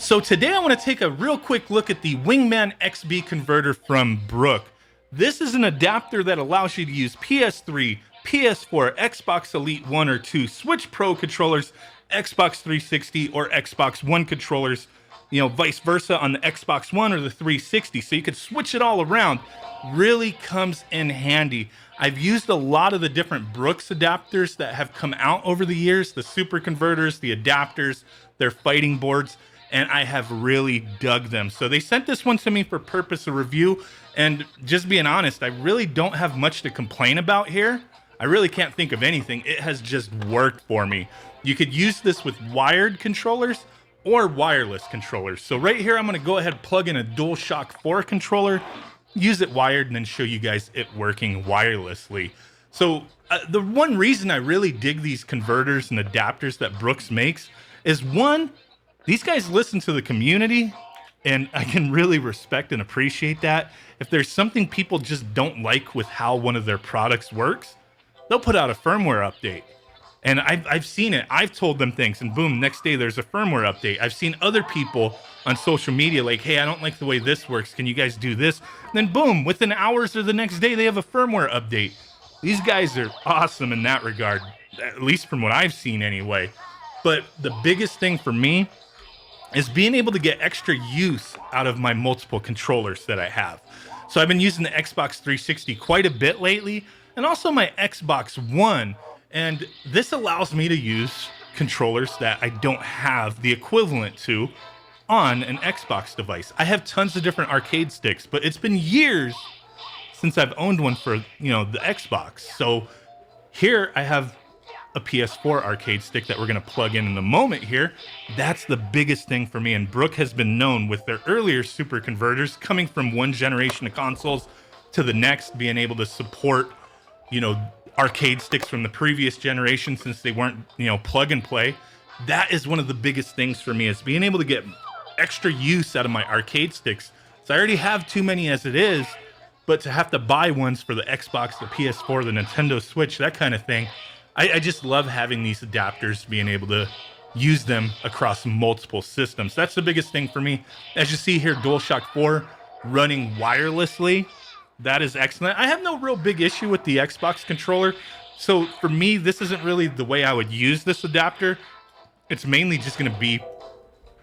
So today I want to take a real quick look at the Wingman XB Converter from Brook. This is an adapter that allows you to use PS3, PS4, Xbox Elite 1 or 2, Switch Pro controllers, Xbox 360 or Xbox One controllers, vice versa on the Xbox One or the 360. So you could switch it all around. Really comes in handy. I've used a lot of the different Brooks adapters that have come out over the years, the super converters, the adapters, their fighting boards, and I have really dug them. So they sent this one to me for purpose of review, and just being honest, I really don't have much to complain about here. I really can't think of anything. It has just worked for me. You could use this with wired controllers or wireless controllers. So right here, I'm gonna go ahead and plug in a Dualshock 4 controller, use it wired, and then show you guys it working wirelessly. So the one reason I really dig these converters and adapters that Brooks makes is, one, these guys listen to the community, and I can really respect and appreciate that. If there's something people just don't like with how one of their products works, they'll put out a firmware update. And I've seen it. I've told them things, and boom, next day there's a firmware update. I've seen other people on social media like, hey, I don't like the way this works. Can you guys do this? And then boom, within hours or the next day, they have a firmware update. These guys are awesome in that regard, at least from what I've seen anyway. But the biggest thing for me is being able to get extra use out of my multiple controllers that I have. So I've been using the Xbox 360 quite a bit lately, and also my Xbox One. And this allows me to use controllers that I don't have the equivalent to on an Xbox device. I have tons of different arcade sticks, but it's been years since I've owned one for, the Xbox. So here I have a PS4 arcade stick that we're going to plug in a moment here. That's the biggest thing for me. And Brook has been known with their earlier super converters coming from one generation of consoles to the next, being able to support, arcade sticks from the previous generation since they weren't, plug and play. That is one of the biggest things for me, is being able to get extra use out of my arcade sticks. So I already have too many as it is, but to have to buy ones for the Xbox, the PS4, the Nintendo Switch, that kind of thing, I just love having these adapters, being able to use them across multiple systems. That's the biggest thing for me. As you see here, DualShock 4 running wirelessly. That is excellent. I have no real big issue with the Xbox controller. So for me, this isn't really the way I would use this adapter. It's mainly just going to be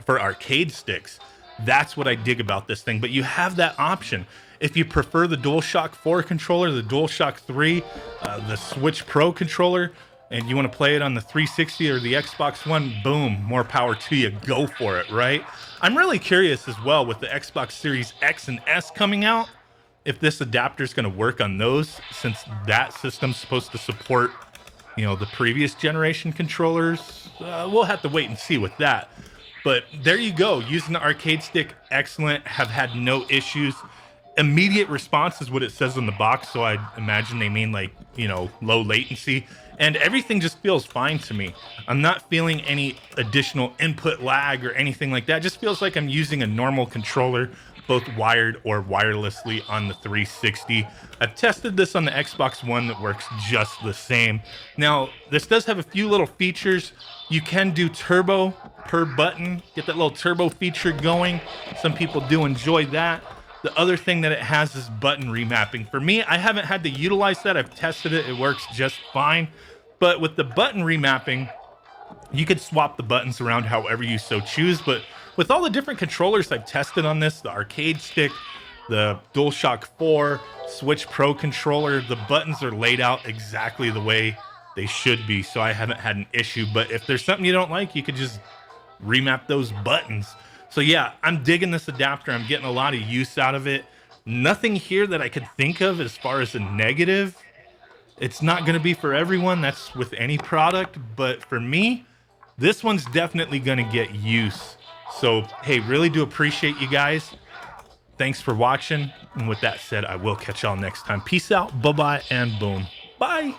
for arcade sticks. That's what I dig about this thing. But you have that option. If you prefer the DualShock 4 controller, the DualShock 3, the Switch Pro controller, and you want to play it on the 360 or the Xbox One, boom, more power to you. Go for it, right? I'm really curious as well with the Xbox Series X and S coming out, if this adapter is going to work on those, since that system's supposed to support, the previous generation controllers. We'll have to wait and see with that. But there you go. Using the arcade stick, excellent. Have had no issues. Immediate response is what it says on the box, so I imagine they mean low latency. And everything just feels fine to me. I'm not feeling any additional input lag or anything like that. It just feels like I'm using a normal controller, both wired or wirelessly on the 360. I've tested this on the Xbox One that works just the same. Now, this does have a few little features. You can do turbo per button, get that little turbo feature going. Some people do enjoy that. The other thing that it has is button remapping. For me, I haven't had to utilize that. I've tested it. It works just fine. But with the button remapping, you could swap the buttons around however you so choose. But with all the different controllers I've tested on this, the arcade stick, the DualShock 4, Switch Pro controller, the buttons are laid out exactly the way they should be. So I haven't had an issue. But if there's something you don't like, you could just remap those buttons. So yeah, I'm digging this adapter. I'm getting a lot of use out of it. Nothing here that I could think of as far as a negative. It's not going to be for everyone. That's with any product. But for me, this one's definitely going to get use. So, hey, really do appreciate you guys. Thanks for watching. And with that said, I will catch y'all next time. Peace out. Bye-bye and boom. Bye.